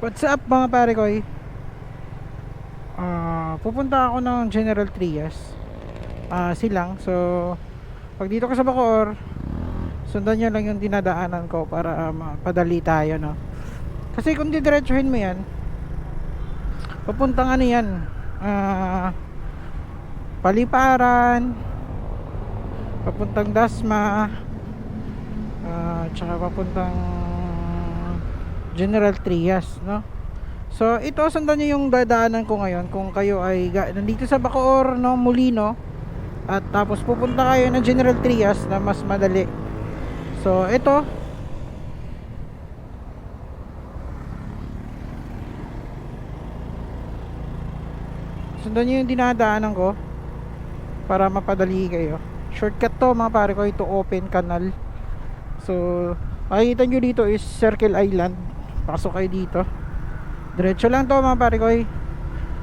What's up mga pare ko? Pupunta ako ng General Trias. Silang. So, pag dito ka sa Bacoor, sundan nyo lang yung dinadaanan ko para mapadali tayo, no? Kasi kung didiretsuhin mo yan, papuntang ano yan, Paliparan, papuntang Dasma, tsaka papuntang General Trias, no? So ito, sundan nyo yung dadaanan ko ngayon kung kayo ay nandito sa Bacoor, no, Molino, at tapos pupunta kayo ng General Trias na mas madali. So ito, sundan nyo yung dinadaanan ko para mapadali kayo. Shortcut to mga pare ko, ito open canal. So makikita nyo dito is Circle Island. Pasok kayo dito, diretso lang to mga pare ko.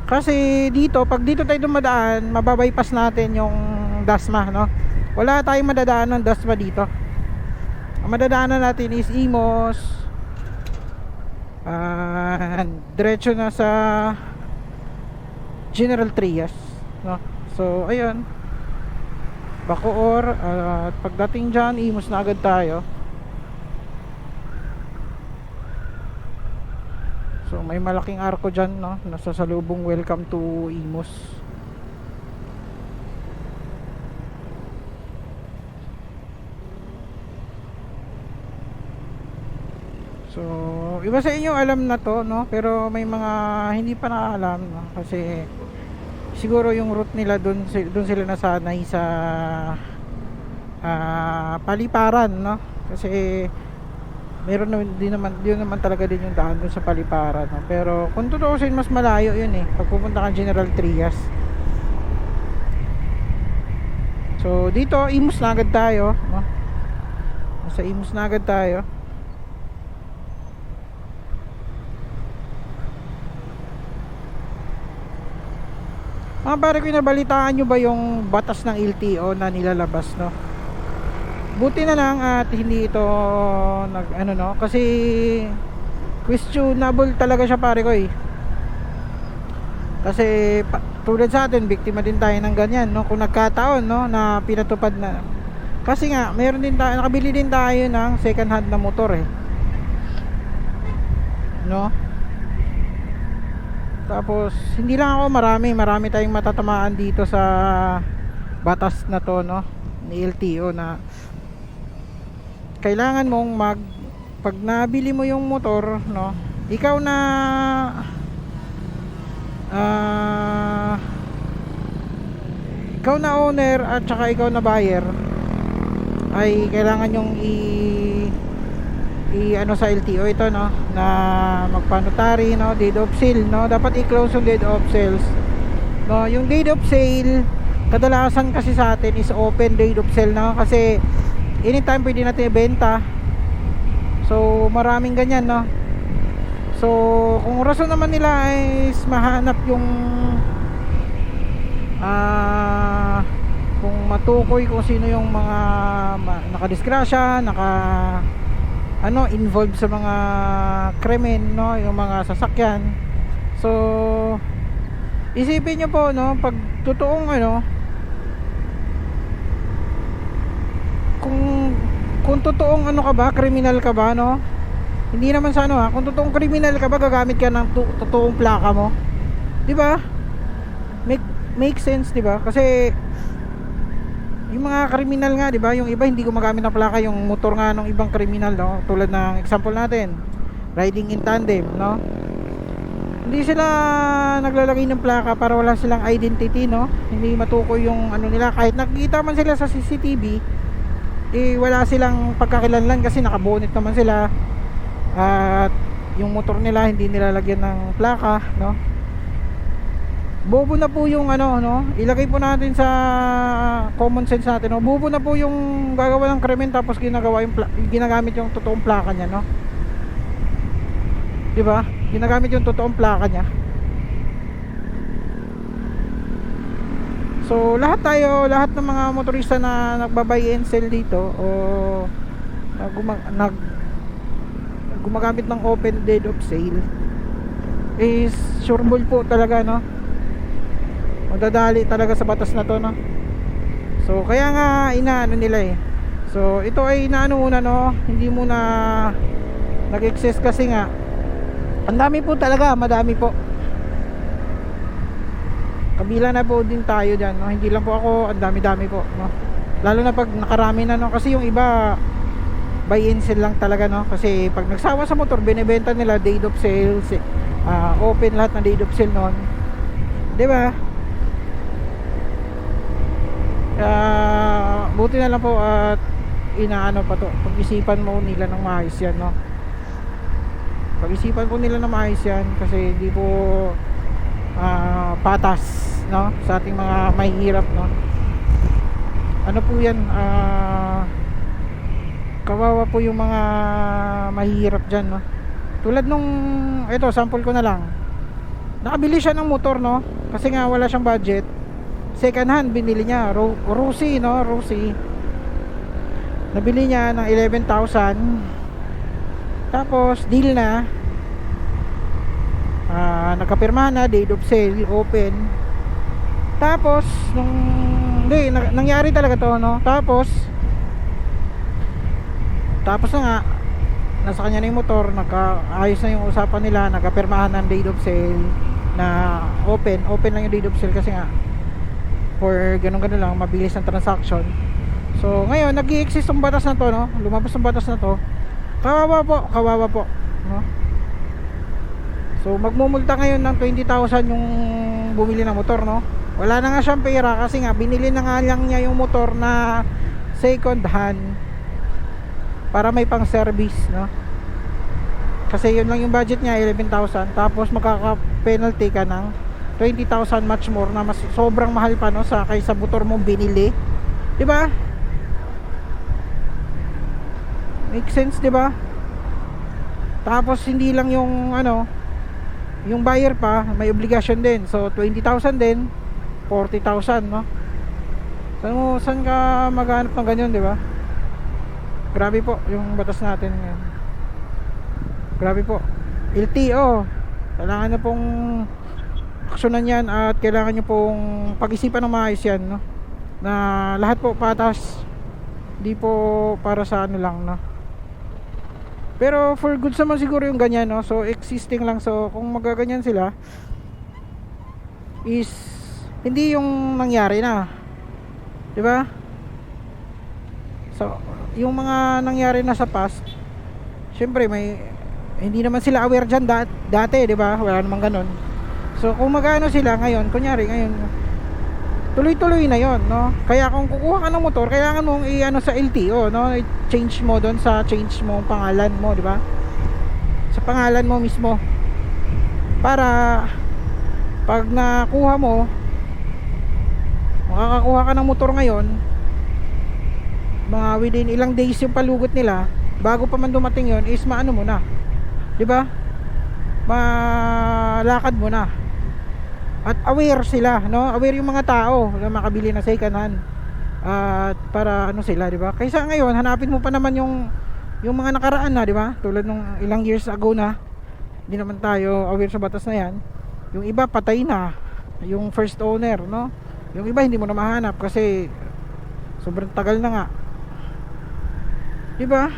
Kasi dito, pag dito tayo dumadaan, mababypass natin yung Dasma, no? Wala tayong madadaan ng Dasma dito. Ang madadaanan natin is Imos, diretso na sa General Trias, no? So ayun, Bacoor, at pagdating dyan, Imos na agad tayo. So may malaking arko dyan, no? Nasasalubong welcome to Imos. So iba sa inyo alam na to, no? Pero may mga hindi pa nakaalam, no? Kasi siguro yung route nila dun sila nasanay sa Paliparan, no? Kasi meron naman din naman talaga din yung daan dun sa Paliparan, no? Pero kung tutuusin, mas malayo yun pag pupunta kang General Trias. So dito, Imus na agad tayo, no? Nasa Imus na agad tayo. Mga pare ko, nabalitaan nyo ba yung batas ng LTO na nilalabas, no? Buti na lang at hindi ito no, kasi questionable talaga siya pare ko. Kasi tulad sa atin, biktima din tayo ng ganyan, no? Kung nagkataon, no, na pinatupad na. Kasi nga, meron din tayo, nakabili din tayo ng second hand na motor, no? Tapos hindi lang ako, marami tayong matatamaan dito sa batas na to, no, ni LTO, na kailangan mong pag nabili mo yung motor, no, ikaw na owner at saka ikaw na buyer, ay kailangan yung ano sa LTO ito, no, na magpanotary, no, deed of sale, no, dapat i-close yung deed of sales, no. Yung deed of sale kadalasan kasi sa atin is open deed of sale, no, kasi anytime pwede natin ibenta. So maraming ganyan, no. So kung rason naman nila is mahanap yung kung matukoy kung sino yung mga nakadisgrasya, involved sa mga krimen, no, yung mga sasakyan. So isipin nyo po, no, pag totoong kung totoong ka ba, kriminal ka ba, no? Hindi naman sa kung totoong kriminal ka ba, gagamit ka ng totoong plaka mo, di ba? Make sense, di ba? Kasi yung mga kriminal nga, di ba, yung iba hindi gumagamit ng plaka yung motor nga ng ibang kriminal, no? Tulad ng example natin, riding in tandem, no? Hindi sila naglalagay ng plaka para wala silang identity, no? Hindi matukoy yung nila. Kahit nakikita man sila sa CCTV, wala silang pagkakilanlan kasi nakabonit naman sila, at yung motor nila hindi nilalagyan ng plaka, no? Bobo na po yung no? Ilagay po natin sa common sense natin, no? Bobo na po yung gagawa ng krimen tapos ginagamit yung totoong plaka niya, no? Di ba? Ginagamit yung totoong plaka niya. So lahat ng mga motorista na nagba-buy and sell dito, o gumagamit ng open deed of sale, is sureball po talaga, no? Madadali talaga sa batas na to, no? So kaya nga inaano nila eh. So ito ay inaano muna, no? Hindi muna nag-excess kasi nga ang dami po talaga, madami po. Kabila na po din tayo dyan, no? Hindi lang po ako, ang dami-dami po, no? Lalo na pag nakarami na, no? Kasi yung iba buy and sell lang talaga, no? Kasi pag nagsawa sa motor, binibenta nila date of sales, open lahat ng date of sale noon, di ba? Buti na lang po at inaano pa to, pag-isipan mo nila ng maayos yan, no? Pag-isipan po nila ng maayos yan kasi hindi po patas, no, sa ating mga mahihirap, no? Ano po yan, kawawa po yung mga mahihirap dyan, no? Tulad nung ito, sample ko na lang, nakabili siya ng motor, no? Kasi nga wala siyang budget, second hand binili niya, Rusi, no? Rusi, nabili niya ng 11,000. Tapos deal na, nagkapirma na, date of sale, open. Tapos nung nangyari talaga to, no? Tapos na nga, nasa kanya na yung motor, nagkaayos na yung usapan nila, nagkapirmahan ng date of sale na open lang yung date of sale kasi nga for ganun lang, mabilis ang transaction. So ngayon nag-i-exist yung batas na to, no? Lumabas yung batas na to. Kawawa po, no? So magmumulta ngayon ng 20,000 yung bumili ng motor, no? Wala na nga siyang pera kasi nga binili na nga lang niya yung motor na second hand para may pang service, no? Kasi yun lang yung budget niya, 11,000. Tapos makaka-penalty ka ng 20,000 much more na mas sobrang mahal pa, no, sa kaysa motor mong binili. 'Di ba? Make sense, 'di ba? Tapos hindi lang yung yung buyer pa may obligasyon din. So 20,000 din, 40,000, no? Saan ka maghanap ng ganyan, 'di ba? Grabe po yung batas natin ngayon. Grabe po. LTO, kailangan na pong aksyonan yan at kailangan nyo pong pag-isipan ng maayos yan, no? Na lahat po patas, di po para sa lang, no? Pero for good naman siguro yung ganyan, no? So existing lang. So kung magaganyan sila is hindi yung nangyari na, di ba? So yung mga nangyari na sa past, syempre hindi naman sila aware dyan dati, di ba? Wala namang ganun. So kung magano sila ngayon, kunyari ngayon tuloy-tuloy na yon, no? Kaya kung kukuha ka ng motor, kailangan mong sa LTO, no? I-change mo doon sa change mo pangalan mo, di ba? Sa pangalan mo mismo. Para pag nakuha mo, makakakuha ka ng motor ngayon, mga within ilang days yung palugot nila, bago pa man dumating yon is maano mo na, di ba? Malakad mo na. At aware sila, no? Aware yung mga tao na makabili na second hand. At para sila, di ba? Kaysa ngayon hanapin mo pa naman yung mga nakaraan na, di ba? Tulad nung ilang years ago na, hindi naman tayo aware sa batas na yan. Yung iba patay na, yung first owner, no? Yung iba hindi mo na mahanap kasi sobrang tagal na nga, di ba?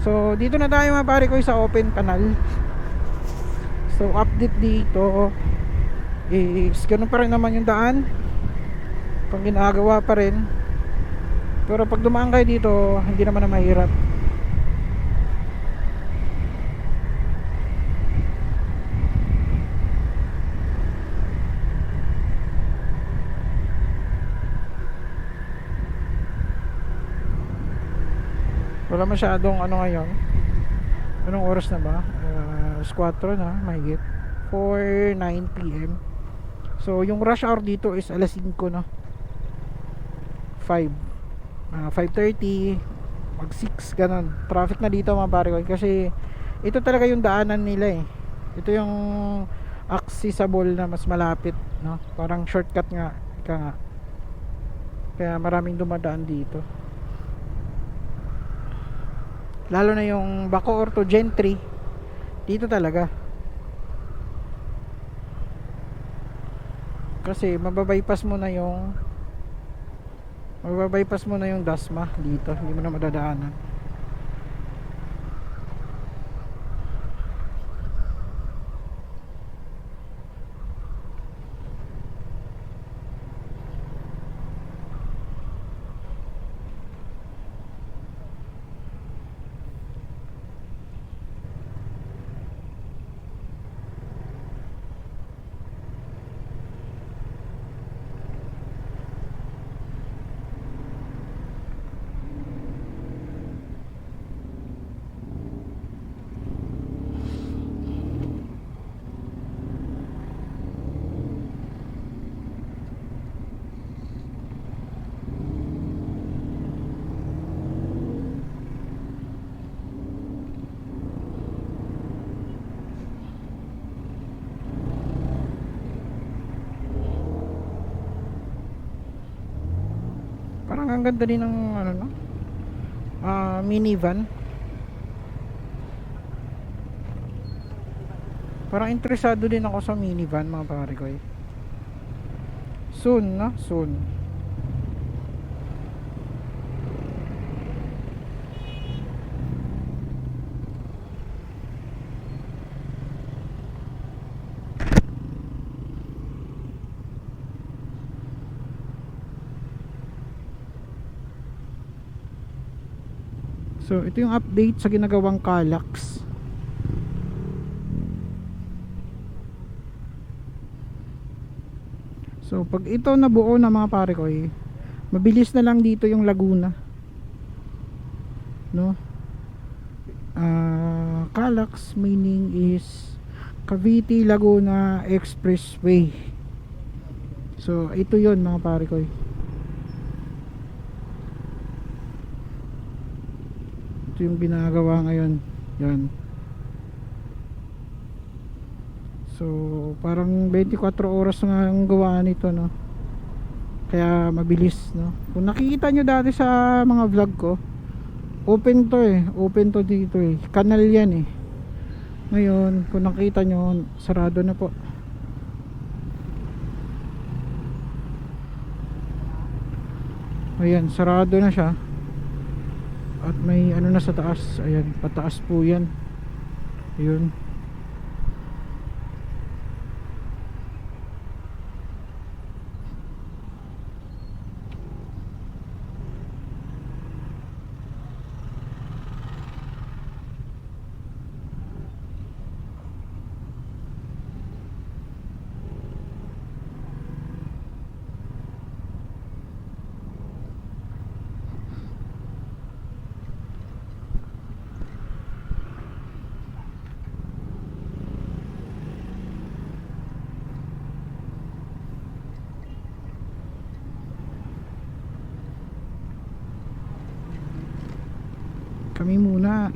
So dito na tayo mga pare ko sa open canal. So update dito is ganun pa rin naman yung daan, pang ginagawa pa rin. Pero pag dumaan kayo dito, hindi naman na mahirap. Wala masyadong ngayon. Anong oras na ba? 4 na, mahigit 4:09 PM. So yung rush hour dito is alas 5, no? 5:30 mag 6, ganun. Traffic na dito mga pare ko kasi ito talaga yung daanan nila eh. Ito yung accessible na mas malapit, no? Parang shortcut nga, ika nga. Kaya maraming dumadaan dito. Lalo na yung Bacoor to Gentry, dito talaga. Kasi mababypass mo na yung Dasma dito, hindi mo na madadaanan. Parang ang ganda din ng ano, no? Minivan. Parang interesado din ako sa minivan, mga pare ko eh. Soon, no? Soon. So, ito yung update sa ginagawang Calax. So, pag ito nabuo na, mga pare ko eh, mabilis na lang dito yung Laguna, no? Calax meaning is Cavite Laguna Expressway. So, ito yon, mga pare ko eh. Ito yung ginagawa ngayon. Yan. So, parang 24 oras nga ang gawa nito, no? Kaya mabilis, no? Kung nakikita nyo dati sa mga vlog ko, open to eh. Open to dito eh. Kanal yan eh. Ngayon, kung nakita nyo, sarado na po. Ayan, sarado na siya. At may ano na sa taas. Ayan, pataas po yan. Ayun. Kami muna.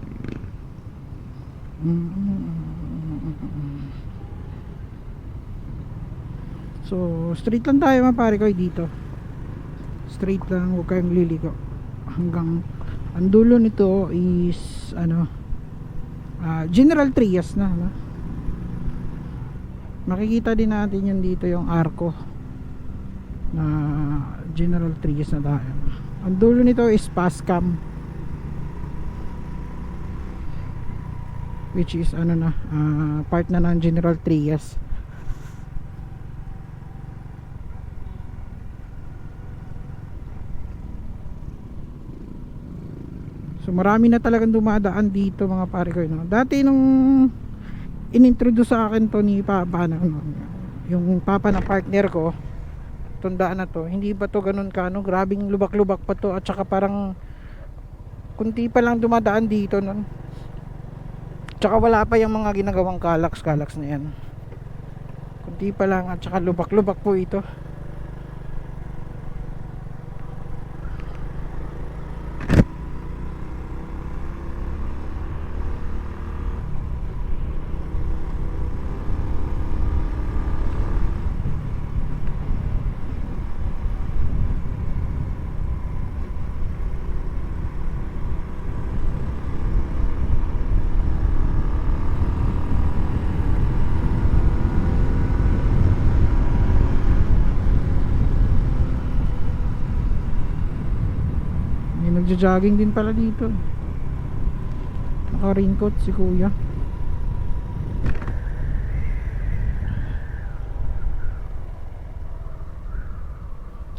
So, straight lang tayo, mga pare ko dito. Straight lang, huwag kayong liliko. Hanggang ang dulo nito is ano, General Trias na, no? Makikita din natin yan dito, yung arco na General Trias na tayo. Ang dulo nito is Pascam, which is ano na, part na ng General Trias. So marami na talagang dumadaan dito, mga pare ko, no? Dati nung inintroduce sa akin to ni Papa, no, yung Papa na partner ko, tundaan na to, hindi pa to ganun ka, no? Grabing lubak-lubak pa to, at saka parang kunti pa lang dumadaan dito, no? Tsaka wala pa yung mga ginagawang Calax na yan. Kunti pa lang, at saka lubak-lubak po ito. nagja-jogging din pala dito. Naka raincoat si kuya.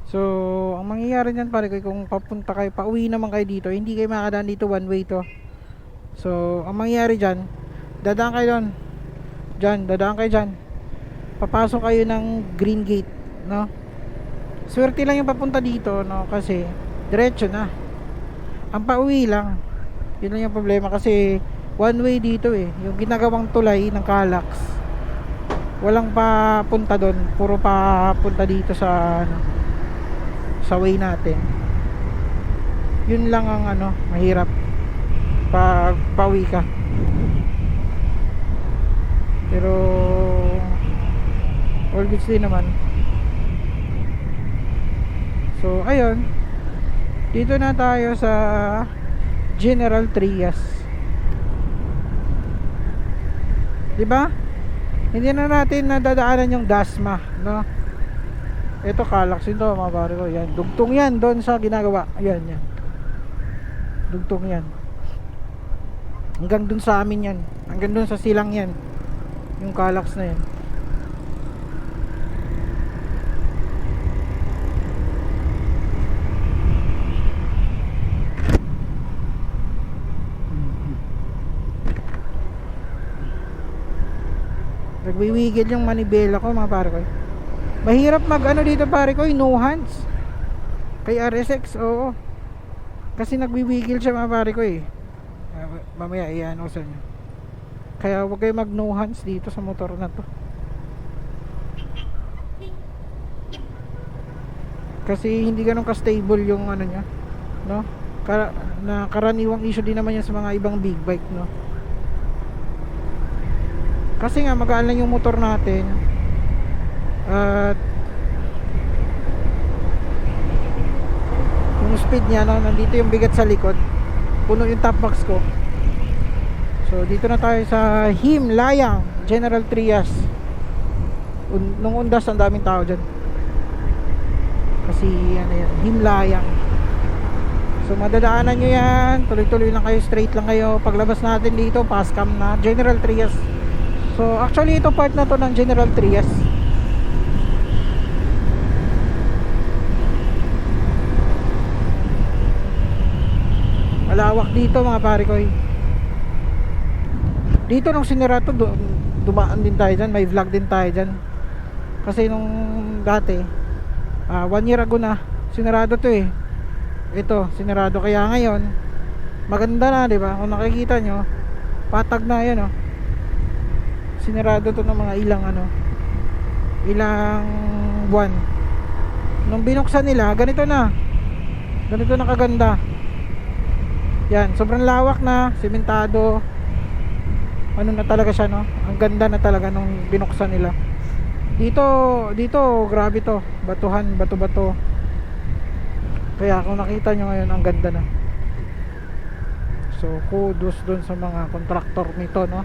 So ang mangyayari niyan pare ko, kung papunta kayo, pauwi naman kayo dito, hindi kayo makadaan dito, one way to. So ang mangyayari dyan, dadaan kayo doon. Dadaan kayo dyan. Papasok kayo ng green gate, no? Swerte lang yung papunta dito, no? Kasi diretso na. Ang pauwi lang, yun lang yung problema, kasi one way dito eh. Yung ginagawang tulay ng Calax, walang papunta doon, puro papunta dito sa ano, sa way natin. Yun lang ang ano, mahirap pag pauwi ka. Pero all goods din naman. So ayun, dito na tayo sa General Trias, diba? Hindi na natin nadadaanan yung Dasma, no? Ito Calax ito mga pare ko. Yan, dugtong yan doon sa ginagawa. Ayan, yan, dugtong yan. Hanggang dun sa amin yan, hanggang dun sa silang yan, yung Calax na yan. Nagwiwigil yung manibela ko mga pare ko. Mahirap mag ano dito pare ko, no hands kay RSX, oo. Kasi nagwiwigil siya mga pare ko eh. Mamaya iyan o sa inyo. Kaya huwag kayo mag no hands dito sa motor na to. Kasi hindi ganun ka-stable yung ano niya, no? Karaniwang issue din naman yan sa mga ibang big bike, no? Kasi nga magaan lang yung motor natin. At yung speed niya, no, nandito yung bigat sa likod, puno yung top box ko. So dito na tayo sa Himlayang General Trias. Nung undas ang daming tao dyan, kasi ano yan, Himlayang. So madadaanan nyo yan, tuloy-tuloy lang kayo, straight lang kayo. Paglabas natin dito, Pascam na, General Trias. So actually ito part na to ng General Trias. Malawak dito mga pare ko. Dito nung sinira to, dumaan din tayo dyan, may vlog din tayo dyan. Kasi nung dati 1 year ago na sinarado to eh. Ito sinarado, kaya ngayon maganda na, di ba? Kung nakikita nyo, patag na yan, oh. Sinarado to ng mga ilang buwan. Nung binuksan nila, ganito na kaganda. Yan, sobrang lawak na, sementado. Ano na talaga siya, no? Ang ganda na talaga nung binuksan nila. Dito grabe to, batuhan, bato-bato. Kaya kung nakita nyo ngayon, ang ganda na. So kudos dun sa mga kontraktor nito, no?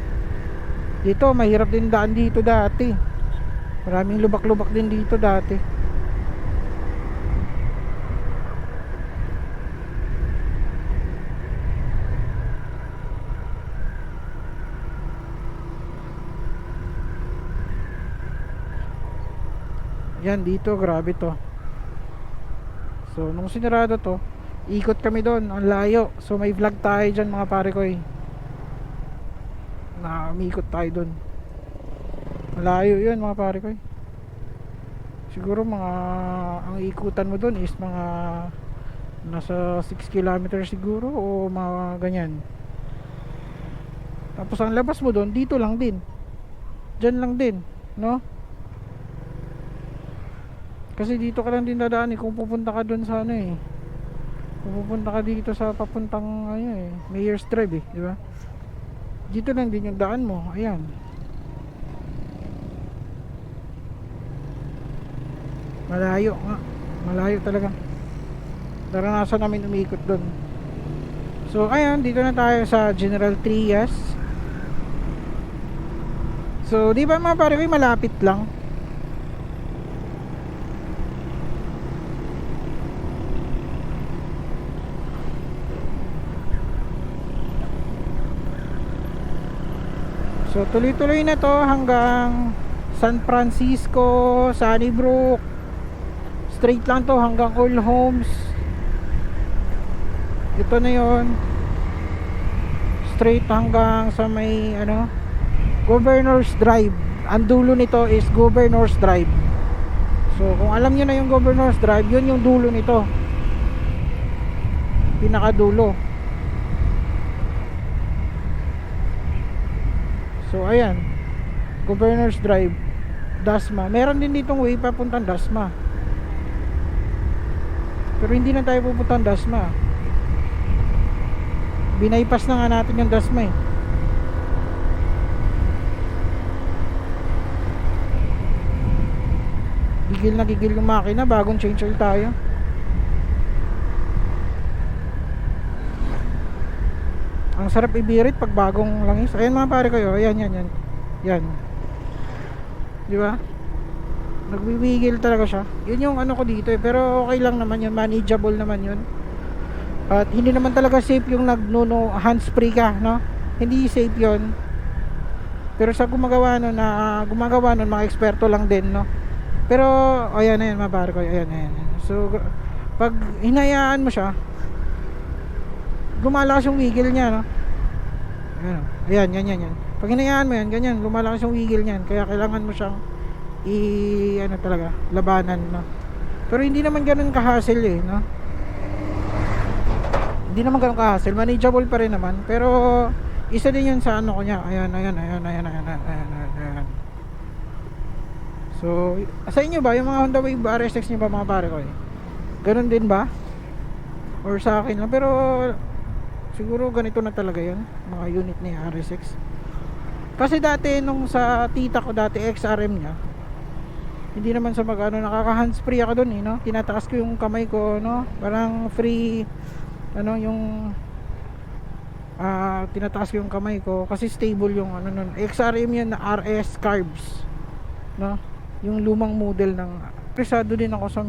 Dito mahirap din daan dito dati. Maraming lubak-lubak din dito dati. Yan, dito grabe to. So nung sinarado to, ikot kami doon, ang layo. So may vlog tayo dyan mga pare ko eh, na umikot tayo doon. Malayo yun mga pare ko eh. Siguro mga, ang ikutan mo doon is mga nasa 6 kilometers siguro, o mga ganyan. Tapos ang labas mo doon, dito lang din, dyan lang din, no? Kasi dito ka lang din dadaan eh, kung pupunta ka doon sa ano eh, kung pupunta ka dito sa papuntang ano eh, Mayor's Drive eh, di ba? Dito lang din yung daan mo. Ayan, malayo nga, malayo talaga. Naranasan namin umikot doon. So ayan, dito na tayo sa General Trias. So di ba mga pare ko, malapit lang. So tuloy-tuloy na to hanggang San Francisco, Sunnybrook. Straight lang to hanggang All Homes. Ito na yon. Straight hanggang sa may Governor's Drive. Ang dulo nito is Governor's Drive. So kung alam niyo na yung Governor's Drive, yun yung dulo nito. Pinakadulo. So ayan, Governor's Drive, Dasma. Meron din ditong way papuntang Dasma. Pero hindi na tayo pupuntang Dasma. Binaypas na nga natin yung Dasma eh. Gigil na gigil yung makina, bagong change oil tayo. Ang sarap ibirit pag bagong langis. Ayan mga pare kayo, ayan. Yan. Di ba? Nagbibigil talaga siya. Yun yung ko dito eh. Pero okay lang naman yun, manageable naman yun. At hindi naman talaga safe yung hands free ka, no? Hindi safe yun. Pero sa gumagawa nun mga eksperto lang din, no? Pero ayan mga pare ko, ayan. So pag hinayaan mo siya, lumalakas yung wiggle niya, no? Ayan, yan. Pag hinayaan mo yan, ganyan, lumalakas yung wiggle niyan. Kaya kailangan mo siyang talaga, labanan, no? Pero hindi naman ganoon ka-hassle eh, no? Hindi naman ganoon ka-hassle, manageable pa rin naman. Pero isa din yun sa ko niya. Ayan. So, sa inyo ba, yung mga Honda Wave RSX niyo ba mga pare ko eh? Ganun din ba? Or sa akin lang? Pero siguro ganito na talaga yun, mga unit ni RSX. Kasi dati nung sa tita ko dati XRM niya, hindi naman sa nakaka hands free ako dun eh, no? Tinataas ko yung kamay ko, no? Parang free yung tinataas ko yung kamay ko kasi stable yung nun. XRM yan na RS carbs, no? Yung lumang model ng pesado din ako sa